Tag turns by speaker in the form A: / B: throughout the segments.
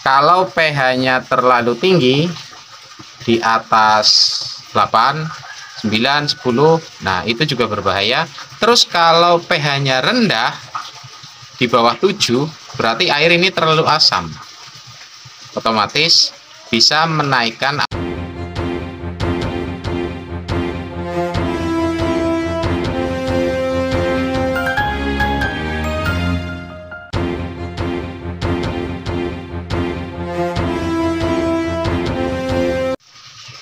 A: Kalau pH-nya terlalu tinggi di atas 8, 9, 10, nah itu juga berbahaya. Terus kalau pH-nya rendah di bawah 7, berarti air ini terlalu asam. Otomatis bisa menaikkan.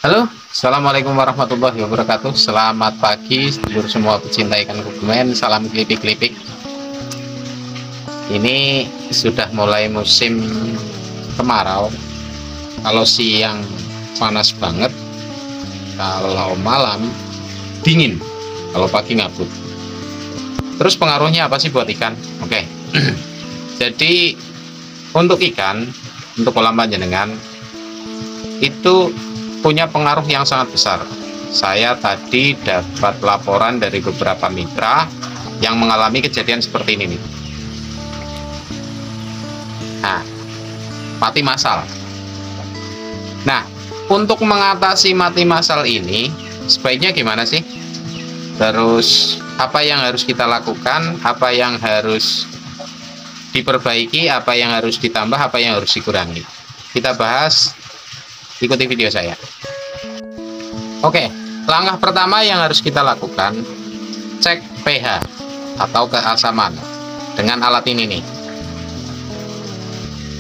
A: Halo, assalamualaikum warahmatullahi wabarakatuh. Selamat pagi sedulur semua pecinta ikan kukumen. Salam kelipik-kelipik. Ini sudah mulai musim kemarau. Kalau siang panas banget, kalau malam dingin, kalau pagi ngabut. Terus pengaruhnya apa sih buat ikan? Oke. Jadi untuk ikan, untuk kolam panjenengan itu punya pengaruh yang sangat besar. Saya tadi dapat laporan dari beberapa mitra yang mengalami kejadian seperti ini nih. Nah, mati massal. Nah, untuk mengatasi mati massal ini sebaiknya gimana sih? Terus apa yang harus kita lakukan? Apa yang harus diperbaiki? Apa yang harus ditambah? Apa yang harus dikurangi? Kita bahas. Ikuti video saya. Oke, langkah pertama yang harus kita lakukan, cek pH atau keasaman dengan alat ini nih.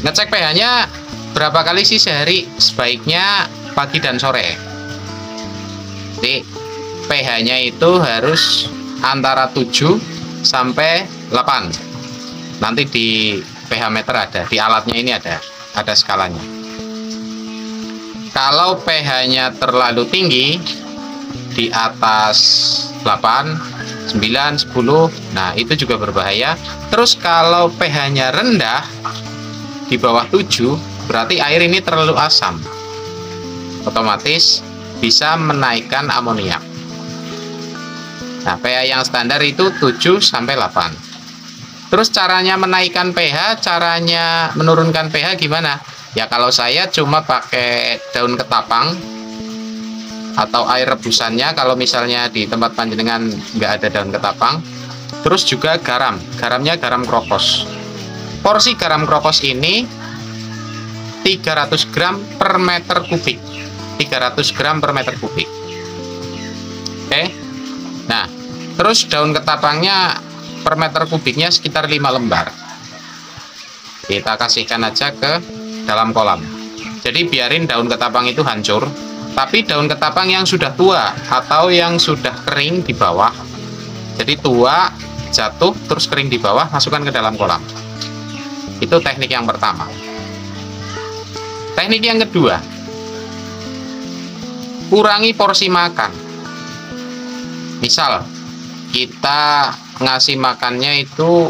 A: Ngecek pH-nya berapa kali sih sehari? Sebaiknya pagi dan sore. Jadi pH-nya itu harus antara 7 sampai 8. Nanti di pH meter ada, di alatnya ini ada skalanya. Kalau pH-nya terlalu tinggi di atas 8, 9, 10, nah itu juga berbahaya. Terus kalau pH-nya rendah di bawah 7, berarti air ini terlalu asam. Otomatis bisa menaikkan amoniak. Nah, pH yang standar itu 7 sampai 8. Terus caranya menaikkan pH, caranya menurunkan pH gimana? Ya kalau saya cuma pakai daun ketapang atau air rebusannya kalau misalnya di tempat panjenengan nggak ada daun ketapang. Terus juga garamnya garam krokos. Porsi garam krokos ini 300 gram per meter kubik. 300 gram per meter kubik. Oke. Nah, terus daun ketapangnya per meter kubiknya sekitar 5 lembar. Kita kasihkan aja ke dalam kolam. Jadi biarin daun ketapang itu hancur, tapi daun ketapang yang sudah tua atau yang sudah kering di bawah. Jadi tua, jatuh, terus kering di bawah, masukkan ke dalam kolam. Itu teknik yang pertama. Teknik yang kedua, kurangi porsi makan. Misal kita ngasih makannya itu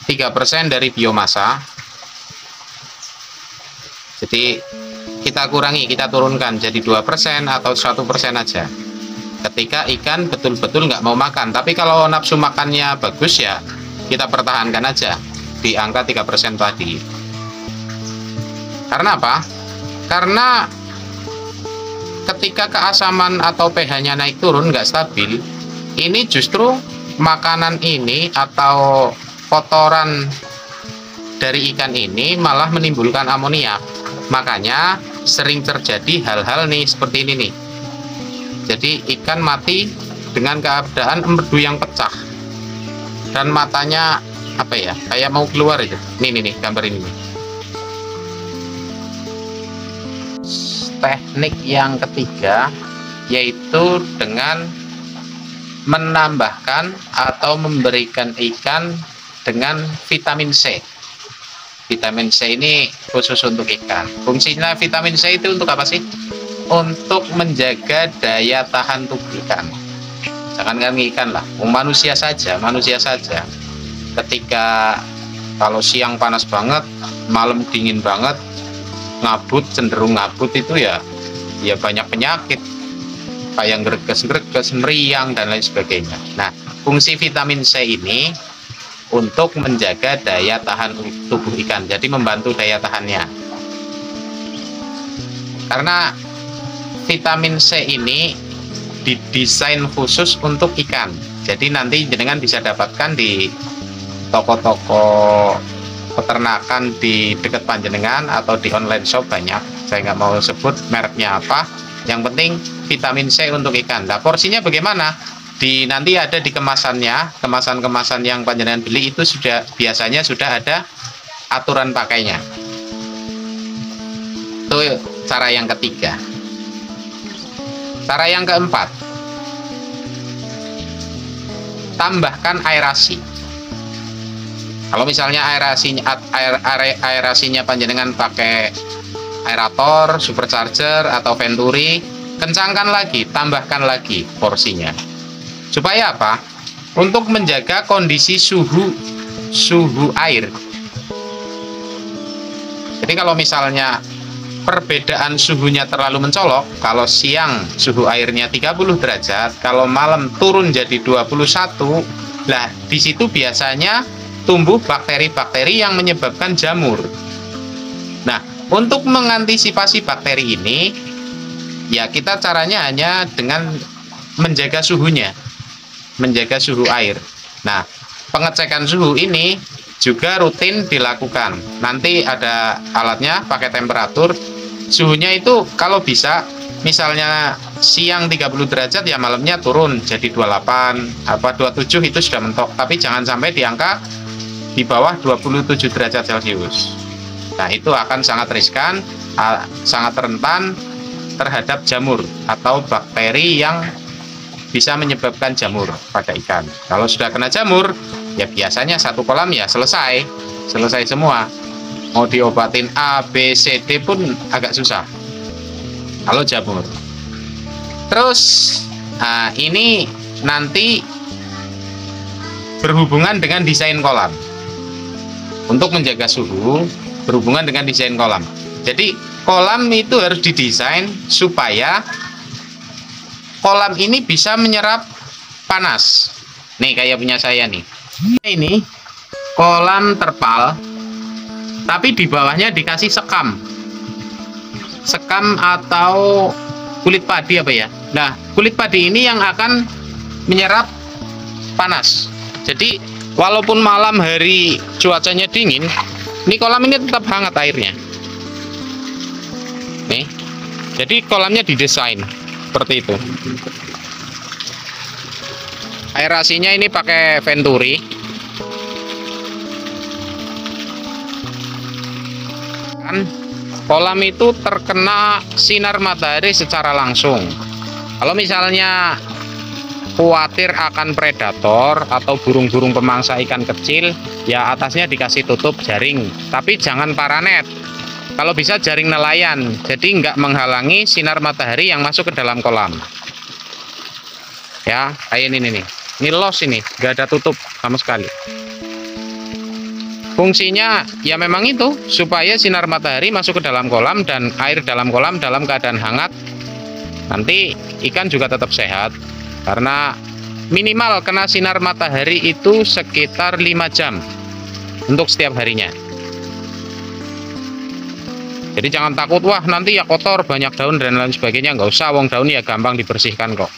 A: 3% dari biomasa. Jadi kita kurangi, kita turunkan jadi 2% atau 1% aja. Ketika ikan betul-betul nggak mau makan. Tapi kalau nafsu makannya bagus ya kita pertahankan aja di angka 3% tadi. Karena apa? Karena ketika keasaman atau pH-nya naik turun nggak stabil, ini justru makanan ini atau kotoran dari ikan ini malah menimbulkan amoniak. Makanya sering terjadi hal-hal nih seperti ini nih. Jadi ikan mati dengan keadaan empedu yang pecah dan matanya apa ya, kayak mau keluar itu. Nih gambar ini nih. Teknik yang ketiga yaitu dengan menambahkan atau memberikan ikan dengan vitamin C. Vitamin C ini khusus untuk ikan. Fungsinya vitamin C itu untuk apa sih? Untuk menjaga daya tahan tubuh ikan. Jangankan ikan lah, manusia saja. Ketika kalau siang panas banget, malam dingin banget, cenderung ngabut itu ya banyak penyakit kayak greges, meriang dan lain sebagainya. Nah, fungsi vitamin C ini untuk menjaga daya tahan tubuh ikan, jadi membantu daya tahannya. Karena vitamin C ini didesain khusus untuk ikan. Jadi nanti jenengan bisa dapatkan di toko-toko peternakan di dekat panjenengan atau di online shop banyak. Saya nggak mau sebut mereknya apa. Yang penting vitamin C untuk ikan. Nah, porsinya bagaimana? Nanti ada di kemasannya, kemasan-kemasan yang panjenengan beli itu biasanya sudah ada aturan pakainya. Itu cara yang ketiga. Cara yang keempat, tambahkan aerasi. Kalau misalnya aerasinya panjenengan pakai aerator, supercharger atau venturi, kencangkan lagi, tambahkan lagi porsinya. Supaya apa? Untuk menjaga kondisi suhu air. Jadi kalau misalnya perbedaan suhunya terlalu mencolok, kalau siang suhu airnya 30 derajat, kalau malam turun jadi 21, lah di situ biasanya tumbuh bakteri-bakteri yang menyebabkan jamur. Nah, untuk mengantisipasi bakteri ini, ya kita caranya hanya dengan menjaga suhunya, menjaga suhu air. Nah, pengecekan suhu ini juga rutin dilakukan. Nanti ada alatnya pakai temperatur. Suhunya itu kalau bisa, misalnya siang 30 derajat ya malamnya turun jadi 28 27 itu sudah mentok. Tapi jangan sampai di angka di bawah 27 derajat Celcius. Nah, itu akan sangat riskan, sangat rentan terhadap jamur atau bakteri yang bisa menyebabkan jamur pada ikan. Kalau sudah kena jamur, ya biasanya satu kolam ya selesai semua. Mau diobatin A, B, C, D pun agak susah kalau jamur. Terus ini nanti berhubungan dengan desain kolam. Untuk menjaga suhu berhubungan dengan desain kolam. Jadi kolam itu harus didesain supaya kolam ini bisa menyerap panas. Nih kayak punya saya nih. Ini kolam terpal, tapi di bawahnya dikasih sekam atau kulit padi apa ya. Nah, kulit padi ini yang akan menyerap panas. Jadi walaupun malam hari cuacanya dingin, ini kolam ini tetap hangat airnya. Nih, jadi kolamnya didesain seperti itu. Aerasinya ini pakai venturi. Kan kolam itu terkena sinar matahari secara langsung. Kalau misalnya khawatir akan predator atau burung-burung pemangsa ikan kecil, ya atasnya dikasih tutup jaring, tapi jangan paranet. Kalau bisa jaring nelayan, jadi nggak menghalangi sinar matahari yang masuk ke dalam kolam. Ya, kayak ini nih. Ini los ini, nggak ada tutup sama sekali. Fungsinya ya memang itu, supaya sinar matahari masuk ke dalam kolam dan air dalam kolam dalam keadaan hangat. Nanti ikan juga tetap sehat, karena minimal kena sinar matahari itu sekitar 5 jam untuk setiap harinya. Jadi jangan takut, wah nanti ya kotor, banyak daun dan lain sebagainya. Nggak usah, wong daun ya gampang dibersihkan kok.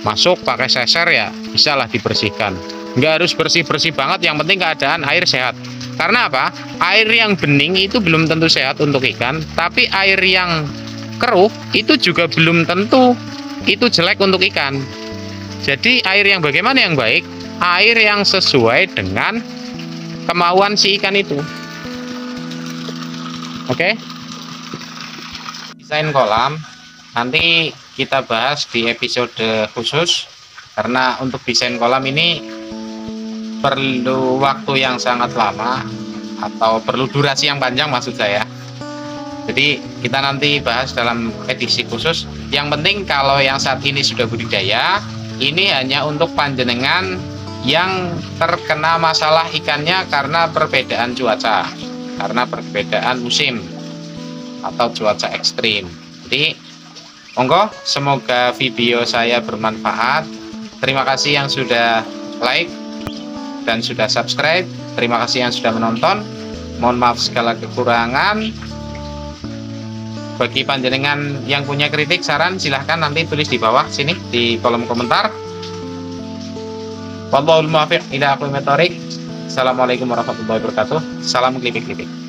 A: Masuk pakai seser ya bisalah dibersihkan. Nggak harus bersih-bersih banget, yang penting keadaan air sehat. Karena apa? Air yang bening itu belum tentu sehat untuk ikan, tapi air yang keruh itu juga belum tentu itu jelek untuk ikan. Jadi air yang bagaimana yang baik? Air yang sesuai dengan kemauan si ikan itu. Oke? Desain kolam nanti kita bahas di episode khusus, karena untuk desain kolam ini perlu waktu yang sangat lama atau perlu durasi yang panjang maksud saya. Jadi kita nanti bahas dalam edisi khusus. Yang penting kalau yang saat ini sudah budidaya, ini hanya untuk panjenengan yang terkena masalah ikannya karena perbedaan cuaca, karena perbedaan musim atau cuaca ekstrim. Jadi monggo, semoga video saya bermanfaat. Terima kasih yang sudah like dan sudah subscribe. Terima kasih yang sudah menonton. Mohon maaf segala kekurangan. Bagi panjenengan yang punya kritik, saran, silahkan nanti tulis di bawah sini di kolom komentar. Wallahul muwaffiq ila aqwamit thoriq. Assalamualaikum warahmatullahi wabarakatuh. Salam klipik-klipik.